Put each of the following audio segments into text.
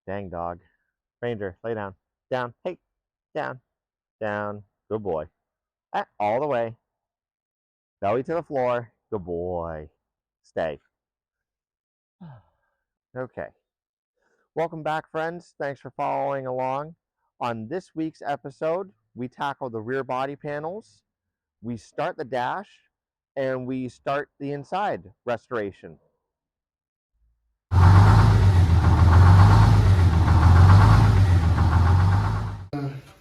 Dang dog. Ranger, lay down. Down. Hey, down. Down. Good boy. Ah, all the way. Belly to the floor. Good boy. Stay. Okay. Welcome back, friends. Thanks for following along. On this week's episode, we tackle the rear body panels, we start the dash, and we start the inside restoration.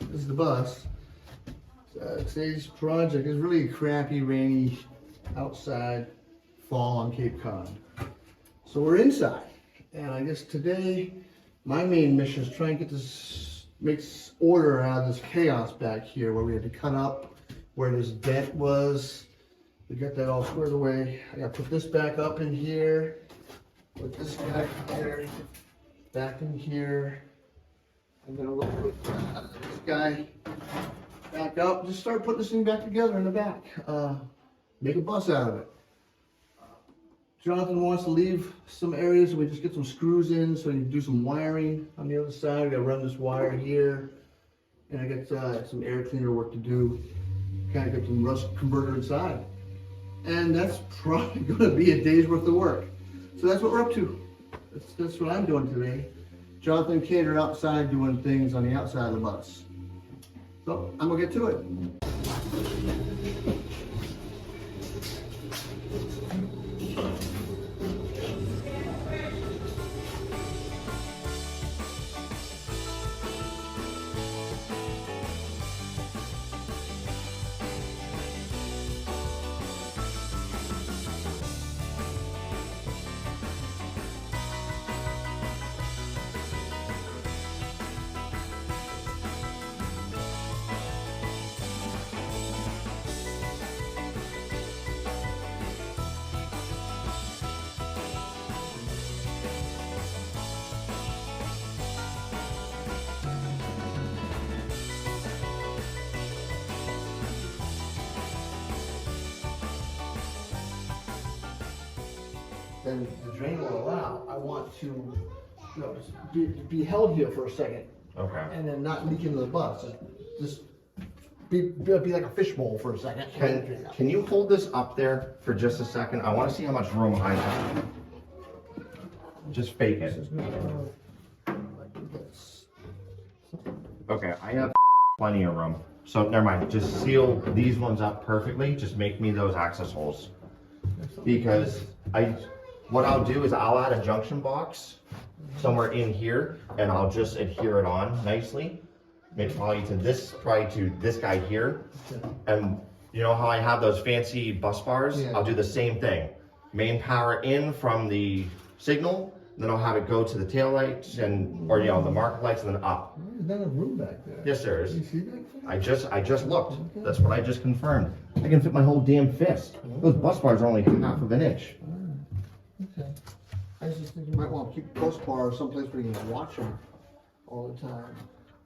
This is the bus. Today's project is really crappy, rainy, outside fall on Cape Cod. So we're inside, and I guess today my main mission is try and get this, make order out of this chaos back here where we had to cut up where this dent was. We got that all squared away. I got to put this back up in here, put this back here, back in here. I'm gonna look at this guy back up, just start putting this thing back together in the back. Make a bus out of it. Jonathan wants to leave some areas so we just get some screws in so we can do some wiring on the other side. We gotta run this wire here. And I got some air cleaner work to do. Kind of get some rust converter inside. And that's probably gonna be a day's worth of work. So that's what we're up to. That's what I'm doing today. Jonathan and Kate are outside doing things on the outside of the bus. So I'm gonna get to it. Then the drain will allow. I want to, just be held here for a second. Okay. And then not leak into the bus. Just be like a fishbowl for a second. Can you hold this up there for just a second? I want to see how much room I have. Just fake it. Okay, I have plenty of room. So never mind, just seal these ones up perfectly. Just make me those access holes. Because what I'll do is I'll add a junction box somewhere in here and I'll just adhere it on nicely. Maybe probably to this guy here. And you know how I have those fancy bus bars? Yeah. I'll do the same thing. Main power in from the signal, then I'll have it go to the tail lights or the marker lights and then up. There's not a room back there. Yes, there is. You see that? I just looked. Okay. That's what I just confirmed. I can fit my whole damn fist. Those bus bars are only half of an inch. Okay. I just think you might want to keep a bus bar someplace where you can watch them all the time.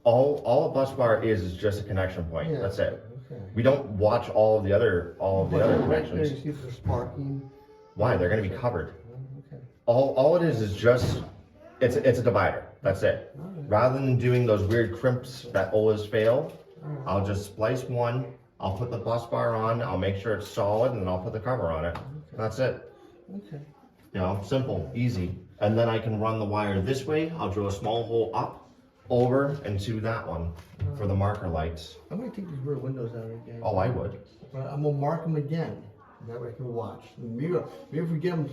All a bus bar is just a connection point. Yeah. That's it. Okay. We don't watch all of the other connections. You see if there's sparking. Why? They're going to be covered. Okay. All it is just it's a divider. That's it. Right. Rather than doing those weird crimps that always fail, right. I'll just splice one. I'll put the bus bar on. I'll make sure it's solid, and then I'll put the cover on it. Okay. That's it. Okay. Simple, easy. And then I can run the wire this way. I'll drill a small hole up, over, and to that one for the marker lights. I'm gonna take these rear windows out again. Oh, I would. I'm gonna mark them again. That way I can watch. Maybe if we get them,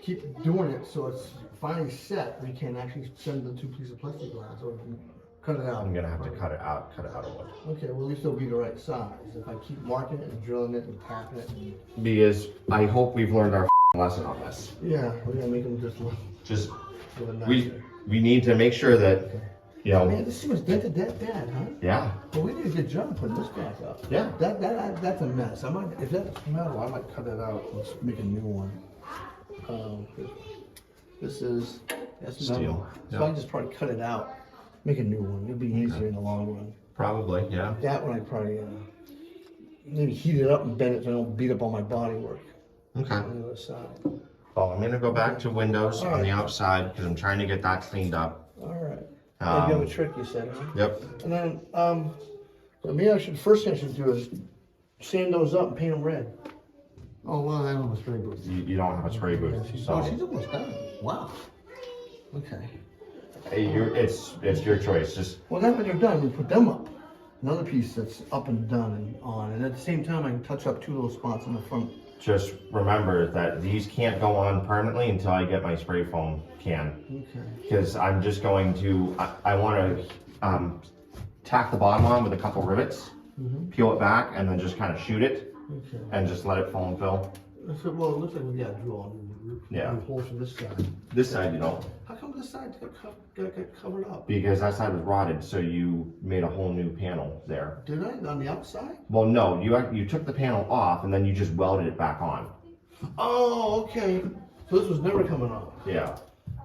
keep doing it so it's finally set, we can actually send the two pieces of plexiglass or we can cut it out. I'm gonna have to cut it out of wood. Okay, well at least it'll be the right size. If I keep marking it and drilling it and tapping it. Because I hope we've learned our lesson on this. Yeah, we're gonna make them just we need to make sure that Man, this thing was dented that bad, huh? Yeah. Well, we did a good job putting this back up. Yeah. That's a mess. If that's metal, I might cut it out. Let's make a new one. This is steel. Metal. So I just probably cut it out, make a new one. It'll be easier in the long run. Probably, yeah. That one I probably maybe heat it up and bend it so I don't beat up all my body work. Okay. On the other side. Well, I'm gonna go back to windows on the outside because I'm trying to get that cleaned up. All right. And you have a trick, you said, huh? Yep. And then, maybe first thing I should do is sand those up and paint them red. Oh, well, I don't have a spray booth. You don't have a spray booth. She's So almost done. Wow. Okay. it's your choice. Just Well, then when you're done, we put them up. Another piece that's up and done and on. And at the same time, I can touch up 2 little spots in the front. just remember that these can't go on permanently until I get my spray foam can. Okay. Because I'm just going to, I want to tack the bottom on with a couple rivets, peel it back, and then just kind of shoot it, Okay. and just let it foam fill. So, well, it looks like we got to drill Yeah. holes for this side. This side you don't, How come this side got covered up? because that side was rotted, so you made a whole new panel there. Did I? On the outside? Well, no, you took the panel off, and then you just welded it back on. Oh, okay. So this was never coming off. Yeah.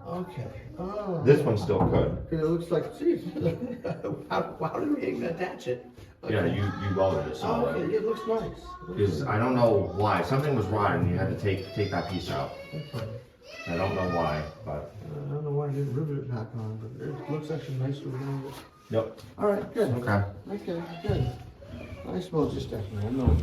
Okay. Oh. This one still could. It looks like, geez, how did we even attach it? Okay. Yeah, you welded it Oh, solid. okay, it looks nice. Because I don't know why, something was rotten, and you had to take that piece out. Okay. I don't know why, but. I don't know why I didn't rivet it back on, but it looks actually nice to remove it. Yep. All right, good. Okay. Okay, good. I suppose just definitely, I know.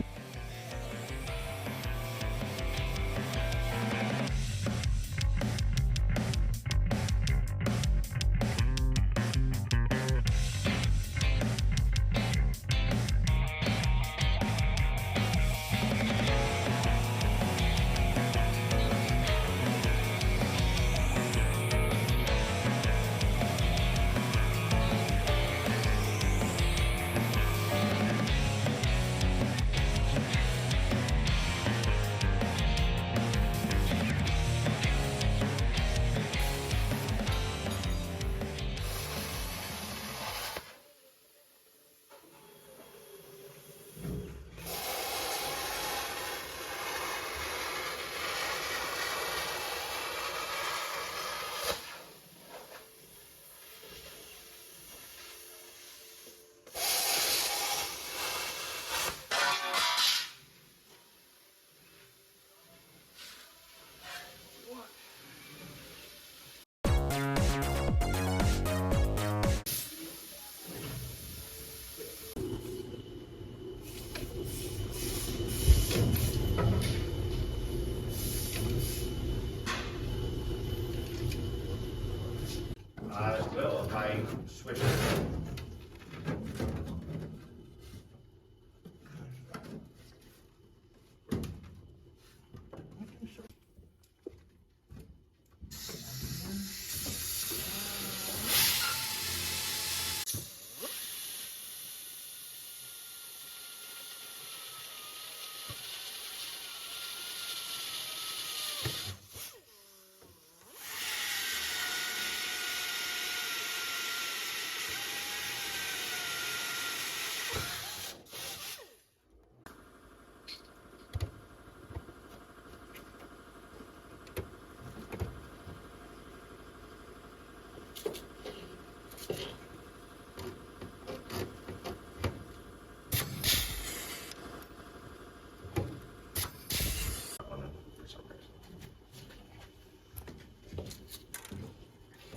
Well, if I switch it.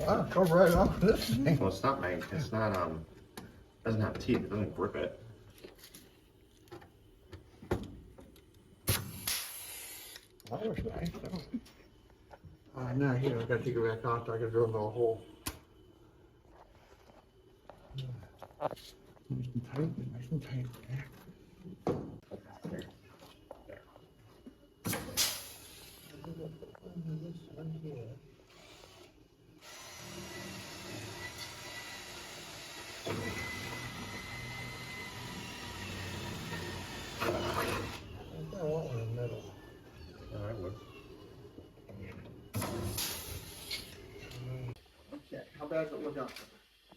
Wow, come right off this thing. Well, it's not doesn't have teeth, it doesn't grip it. That was nice. Now here, I gotta take it back off, I gotta drill another hole. Nice and tight, nice and tight. I want one in the middle. I would. Okay, how bad does it look out?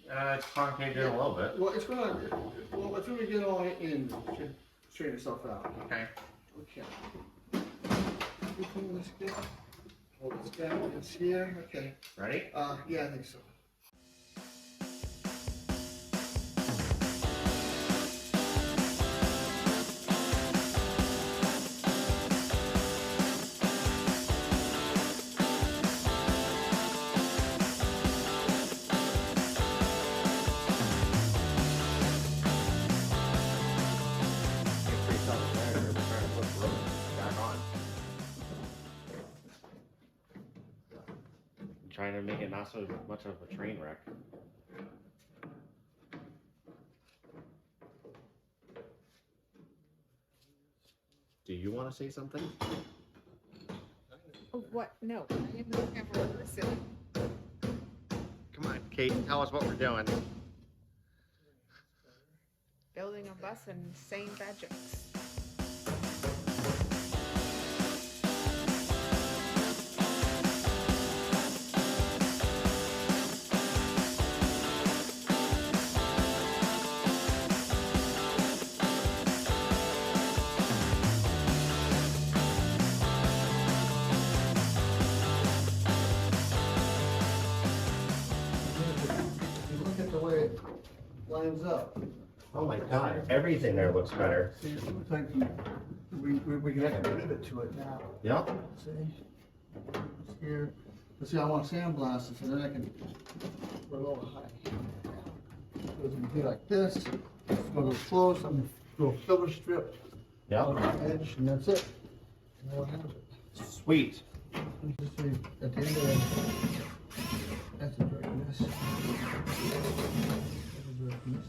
It's concave in a little bit. Well, it's gonna, well, it's gonna get all in, it should straighten itself out. Okay. Okay. You pull this down, hold this down, it's here, okay. Ready? Yeah, I think so. trying to make it not so much of a train wreck. Do you want to say something? Oh, what? No, I am the camera person. Come on, Kate, tell us what we're doing. Building a bus and saying bad jokes. If you look at the way it lines up. Oh my God, everything there looks better. See, it looks like we can actually pivot to it now. Yep. See? It's here. Let's see, I want sandblasted, so then I can put it over high. So it's gonna be like this. It's gonna go close. I'm gonna do a filler strip on Yep. the edge, and that's it. And we'll have it. Sweet. You just see at the end of it. That's a dirty mess. That's a dirty mess.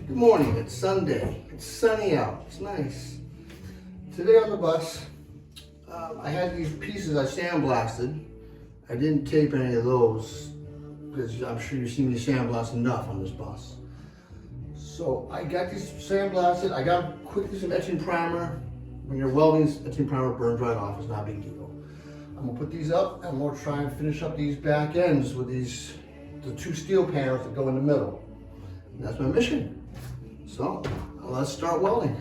Good morning, it's Sunday. It's sunny out, it's nice. Today on the bus, I had these pieces I sandblasted. I didn't tape any of those because I'm sure you've seen me sandblast enough on this bus. So I got these sandblasted. I got quickly some etching primer. When you're welding, etching primer burns right off, it's not a big deal. I'm gonna put these up and we'll try and finish up these back ends with the two steel panels that go in the middle. And that's my mission. So let's start welding.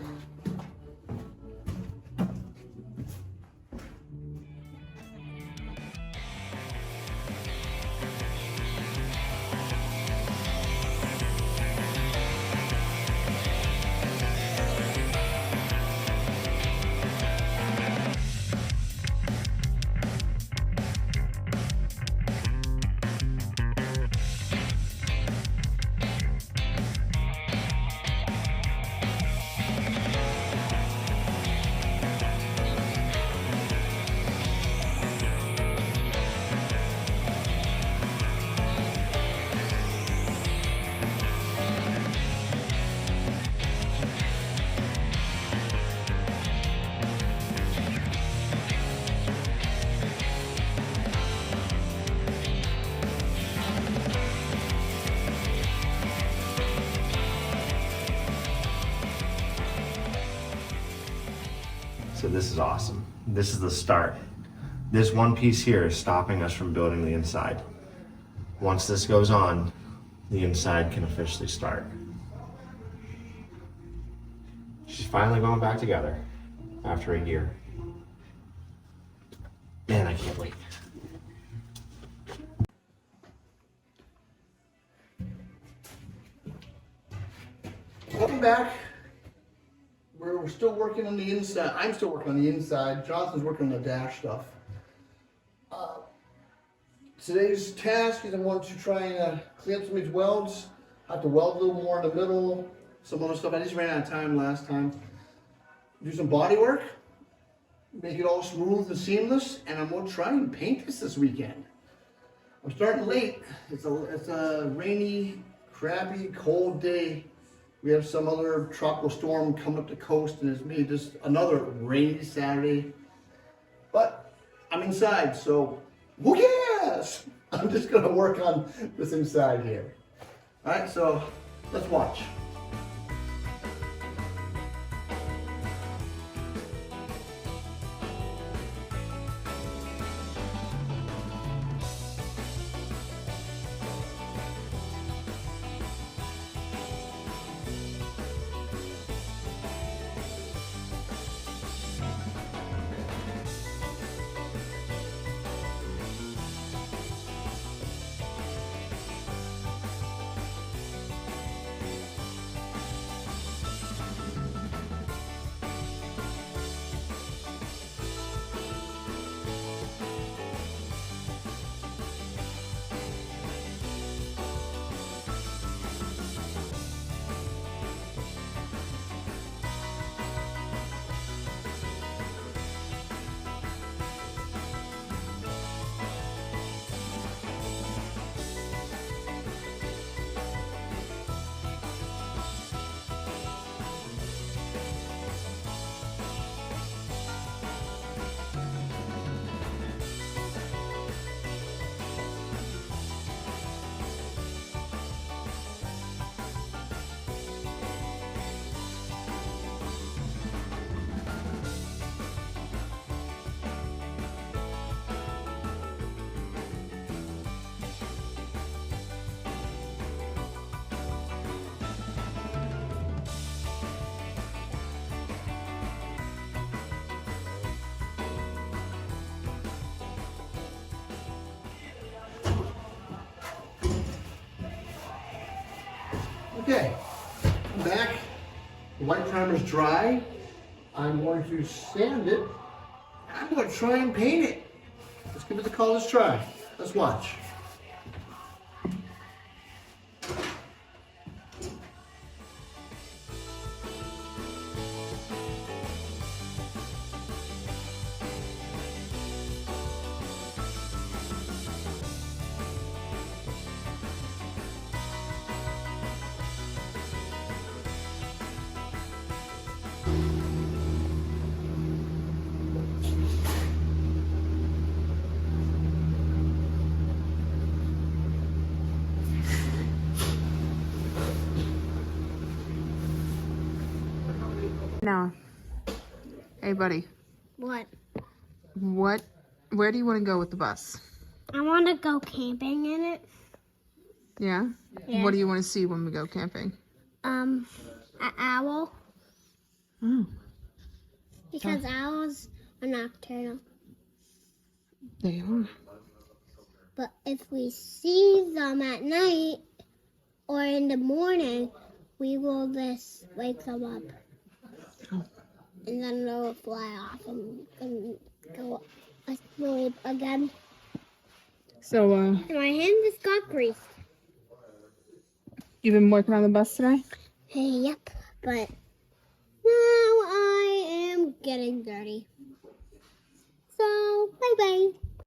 So this is awesome. This is the start. This one piece here is stopping us from building the inside. Once this goes on, the inside can officially start. She's finally going back together after a year. Man, I can't wait. Welcome back. We're still working on the inside. I'm still working on the inside. Jonathan's working on the dash stuff. Today's task is I want to try and clean up some of these welds. I have to weld a little more in the middle. Some other stuff. I just ran out of time last time. Do some body work. Make it all smooth and seamless. And I'm going to try and paint this weekend. I'm starting late. It's a rainy, crappy, cold day. We have some other tropical storm coming up the coast, and it's made this another rainy Saturday. But I'm inside, so who cares? I'm just gonna work on this inside here. All right, so let's watch. back. The white primer's dry. I'm going to sand it. I'm going to try and paint it. Let's give it the colors try. Let's watch. Now, hey buddy, What? where do you want to go with the bus? I want to go camping in it. Yeah? Yeah. What do you want to see when we go camping? An owl. Oh, Because owls are nocturnal. they are. But if we see them at night or in the morning, we will just wake them up. Oh. And then they'll fly off and go asleep again. So, And my hand just got greased. you've been working on the bus today? Yep, but now I am getting dirty. So, bye-bye.